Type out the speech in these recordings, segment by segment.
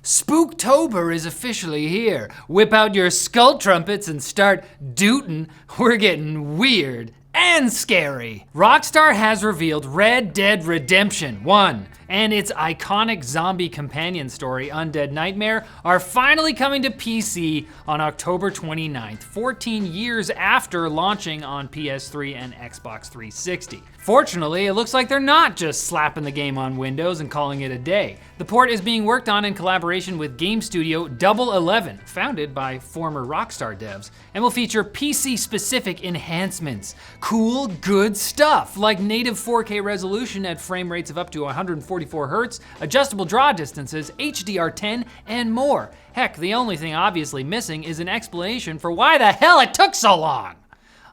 Spooktober is officially here. Whip out your skull trumpets and start dootin'. We're getting weird and scary. Rockstar has revealed Red Dead Redemption 1 and its iconic zombie companion story, Undead Nightmare, are finally coming to PC on October 29th, 14 years after launching on PS3 and Xbox 360. Fortunately, it looks like they're not just slapping the game on Windows and calling it a day. The port is being worked on in collaboration with game studio Double 11, founded by former Rockstar devs, and will feature PC-specific enhancements. Cool, good stuff, like native 4K resolution at frame rates of up to 144 Hz, adjustable draw distances, HDR10, and more. Heck, the only thing obviously missing is an explanation for why the hell it took so long.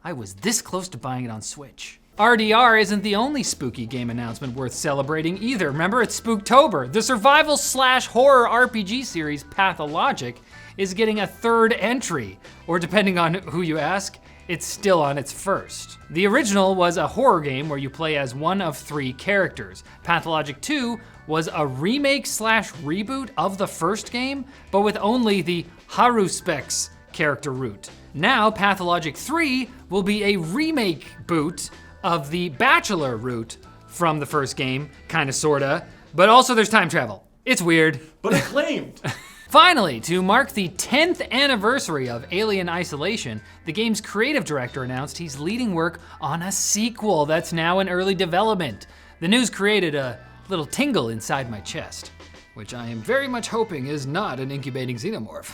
I was this close to buying it on Switch. RDR isn't the only spooky game announcement worth celebrating either. Remember, it's Spooktober. The survival/horror RPG series Pathologic is getting a third entry, or depending on who you ask, it's still on its first. The original was a horror game where you play as one of 3 characters. Pathologic 2 was a remake/reboot of the first game, but with only the Haruspex character route. Now, Pathologic 3 will be a remake boot of the Bachelor route from the first game, kinda sorta, but also there's time travel. It's weird. But acclaimed. Finally, to mark the 10th anniversary of Alien Isolation, the game's creative director announced he's leading work on a sequel that's now in early development. The news created a little tingle inside my chest, which I am very much hoping is not an incubating xenomorph.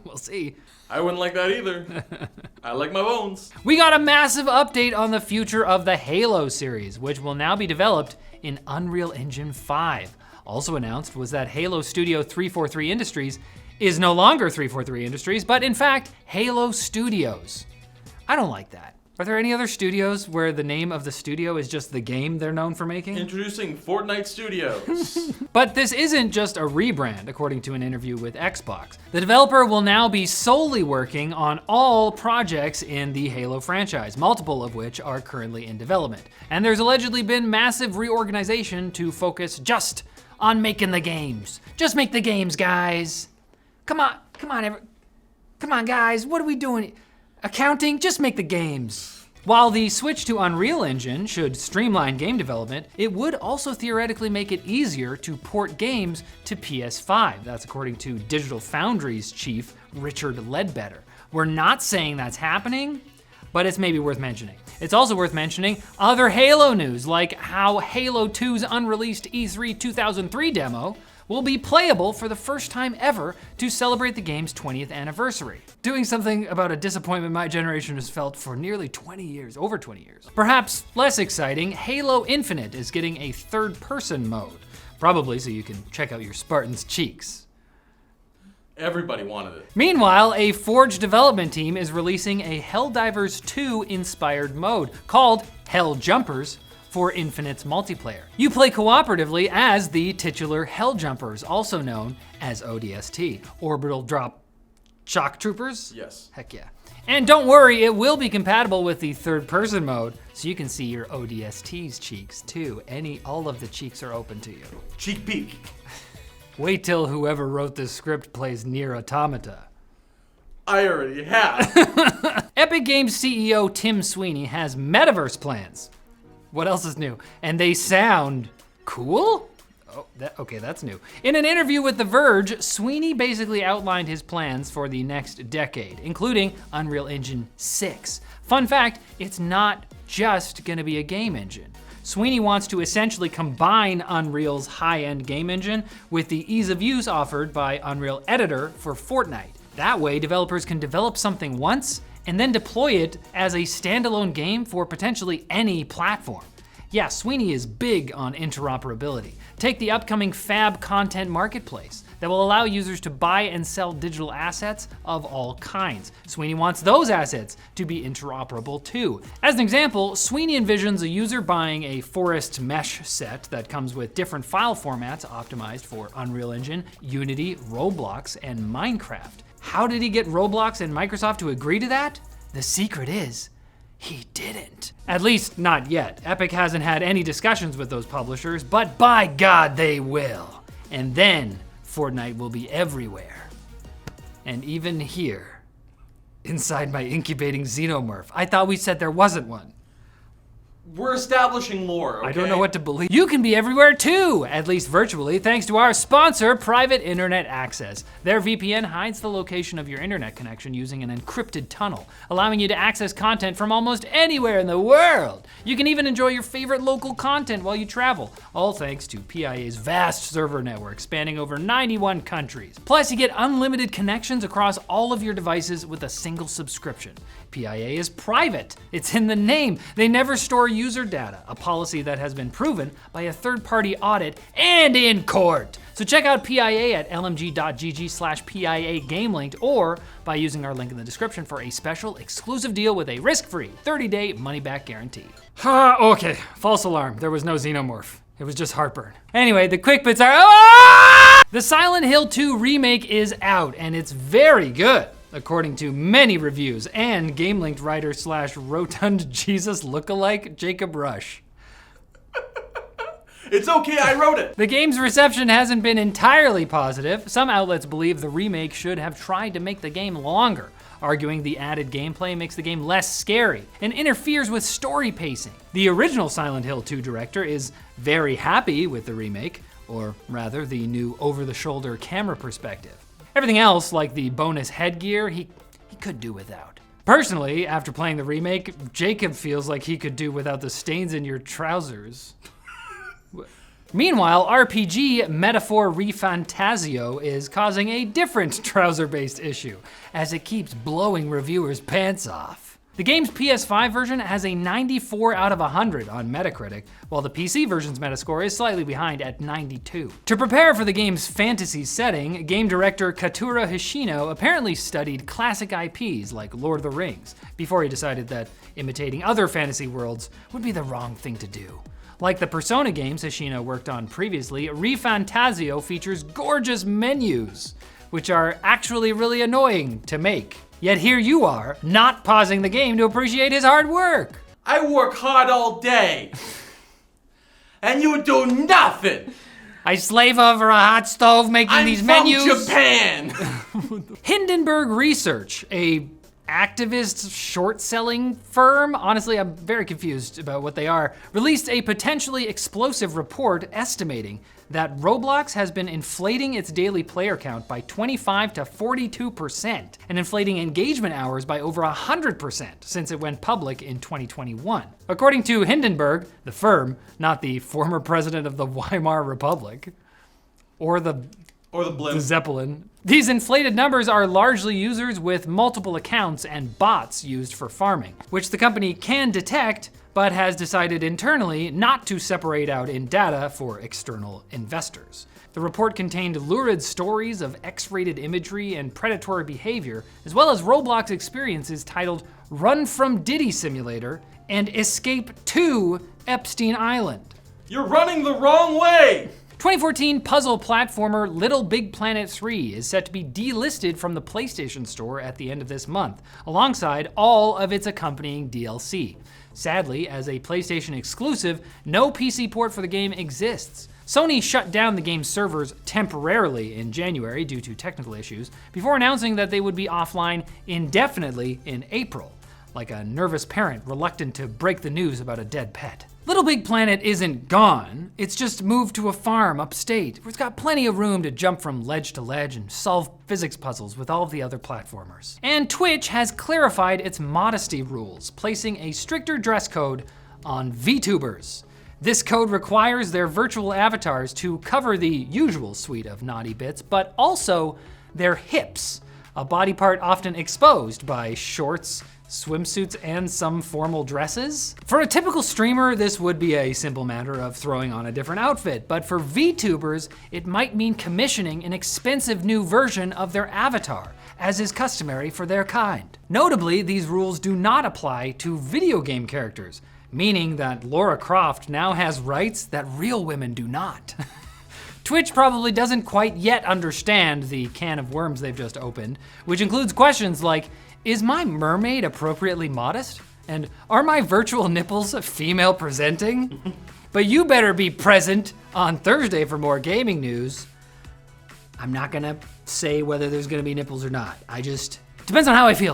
We'll see. I wouldn't like that either. I like my bones. We got a massive update on the future of the Halo series, which will now be developed in Unreal Engine 5. Also announced was that Halo Studio 343 Industries is no longer 343 Industries, but in fact, Halo Studios. I don't like that. Are there any other studios where the name of the studio is just the game they're known for making? Introducing Fortnite Studios. But this isn't just a rebrand, according to an interview with Xbox. The developer will now be solely working on all projects in the Halo franchise, multiple of which are currently in development. And there's allegedly been massive reorganization to focus just on making the games. Just make the games, guys. Come on, guys, what are we doing? Accounting? Just make the games. While the switch to Unreal Engine should streamline game development, it would also theoretically make it easier to port games to PS5. That's according to Digital Foundry's chief, Richard Ledbetter. We're not saying that's happening, but it's maybe worth mentioning. It's also worth mentioning other Halo news, like how Halo 2's unreleased E3 2003 demo will be playable for the first time ever to celebrate the game's 20th anniversary. Doing something about a disappointment my generation has felt for nearly 20 years, over 20 years. Perhaps less exciting, Halo Infinite is getting a third-person mode, probably so you can check out your Spartan's cheeks. Everybody wanted it. Meanwhile, a Forge development team is releasing a Helldivers 2 inspired mode called Hell Jumpers for Infinite's multiplayer. You play cooperatively as the titular Hell Jumpers, also known as ODST, Orbital Drop Shock Troopers? Yes. Heck yeah. And don't worry, it will be compatible with the third person mode, so you can see your ODST's cheeks too. All of the cheeks are open to you. Cheek peek. Wait till whoever wrote this script plays Nier Automata. I already have. Epic Games CEO Tim Sweeney has metaverse plans. What else is new? And they sound cool? Oh, okay, that's new. In an interview with The Verge, Sweeney basically outlined his plans for the next decade, including Unreal Engine 6. Fun fact, it's not just gonna be a game engine. Sweeney wants to essentially combine Unreal's high-end game engine with the ease of use offered by Unreal Editor for Fortnite. That way, developers can develop something once and then deploy it as a standalone game for potentially any platform. Yeah, Sweeney is big on interoperability. Take the upcoming Fab Content Marketplace that will allow users to buy and sell digital assets of all kinds. Sweeney wants those assets to be interoperable too. As an example, Sweeney envisions a user buying a forest mesh set that comes with different file formats optimized for Unreal Engine, Unity, Roblox, and Minecraft. How did he get Roblox and Microsoft to agree to that? The secret is, he didn't. At least not yet. Epic hasn't had any discussions with those publishers, but by God they will. And then Fortnite will be everywhere. And even here, inside my incubating xenomorph. I thought we said there wasn't one. We're establishing lore, okay? I don't know what to believe. You can be everywhere too, at least virtually, thanks to our sponsor, Private Internet Access. Their VPN hides the location of your internet connection using an encrypted tunnel, allowing you to access content from almost anywhere in the world. You can even enjoy your favorite local content while you travel, all thanks to PIA's vast server network spanning over 91 countries. Plus, you get unlimited connections across all of your devices with a single subscription. PIA is private. It's in the name. They never store user data, a policy that has been proven by a third-party audit and in court. So check out PIA at lmg.gg/PIA GameLinked or by using our link in the description for a special exclusive deal with a risk-free 30-day money-back guarantee. Okay, false alarm. There was no xenomorph. It was just heartburn. Anyway, the quick bits are, The Silent Hill 2 remake is out and it's very good, according to many reviews and GameLinked writer / rotund Jesus lookalike Jacob Rush. It's okay, I wrote it. The game's reception hasn't been entirely positive. Some outlets believe the remake should have tried to make the game longer, arguing the added gameplay makes the game less scary and interferes with story pacing. The original Silent Hill 2 director is very happy with the remake, or rather the new over-the-shoulder camera perspective. Everything else, like the bonus headgear, he could do without. Personally, after playing the remake, Jacob feels like he could do without the stains in your trousers. Meanwhile, RPG metaphor ReFantazio is causing a different trouser-based issue, as it keeps blowing reviewers' pants off. The game's PS5 version has a 94 out of 100 on Metacritic, while the PC version's Metascore is slightly behind at 92. To prepare for the game's fantasy setting, game director Katsura Hishino apparently studied classic IPs like Lord of the Rings, before he decided that imitating other fantasy worlds would be the wrong thing to do. Like the Persona games Hishino worked on previously, ReFantazio features gorgeous menus, which are actually really annoying to make. Yet here you are, not pausing the game to appreciate his hard work. I work hard all day, and you do nothing. I slave over a hot stove making these menus. I'm from Japan. Hindenburg Research, a activist short-selling firm, honestly I'm very confused about what they are, released a potentially explosive report estimating that Roblox has been inflating its daily player count by 25 to 42% and inflating engagement hours by over 100% since it went public in 2021. According to Hindenburg, the firm, not the former president of the Weimar Republic, or the blimp. Zeppelin. These inflated numbers are largely users with multiple accounts and bots used for farming, which the company can detect, but has decided internally not to separate out in data for external investors. The report contained lurid stories of X-rated imagery and predatory behavior, as well as Roblox experiences titled Run from Diddy Simulator and Escape to Epstein Island. You're running the wrong way. 2014 puzzle platformer LittleBigPlanet 3 is set to be delisted from the PlayStation Store at the end of this month, alongside all of its accompanying DLC. Sadly, as a PlayStation exclusive, no PC port for the game exists. Sony shut down the game's servers temporarily in January due to technical issues, before announcing that they would be offline indefinitely in April, like a nervous parent reluctant to break the news about a dead pet. LittleBigPlanet isn't gone, it's just moved to a farm upstate, where it's got plenty of room to jump from ledge to ledge and solve physics puzzles with all of the other platformers. And Twitch has clarified its modesty rules, placing a stricter dress code on VTubers. This code requires their virtual avatars to cover the usual suite of naughty bits, but also their hips, a body part often exposed by shorts, swimsuits, and some formal dresses. For a typical streamer, this would be a simple matter of throwing on a different outfit, but for VTubers, it might mean commissioning an expensive new version of their avatar, as is customary for their kind. Notably, these rules do not apply to video game characters, meaning that Lara Croft now has rights that real women do not. Twitch probably doesn't quite yet understand the can of worms they've just opened, which includes questions like, is my mermaid appropriately modest? And are my virtual nipples female presenting? But you better be present on Thursday for more gaming news. I'm not gonna say whether there's gonna be nipples or not. Depends on how I feel.